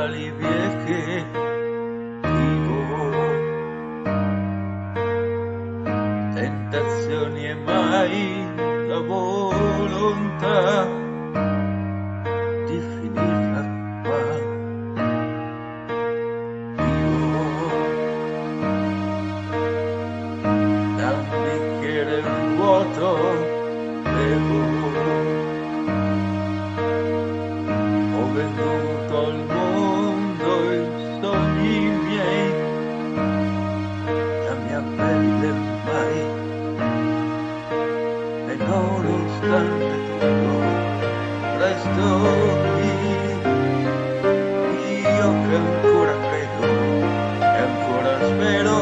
ali bieche vivo, tentazioni e mai la volontà di finirla qua. Vivo da un bicchiere vuoto, bevo. Ho venduto al mondo i sogni miei, la mia pelle mai, e nonostante tutto resto qui, io che ancora credo e ancora spero,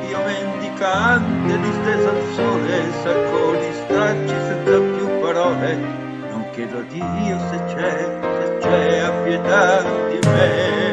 io mendicante disteso al sole, sacco di stracci senza più parole. Non chiedo a Dio se c'è, ha pietà di me.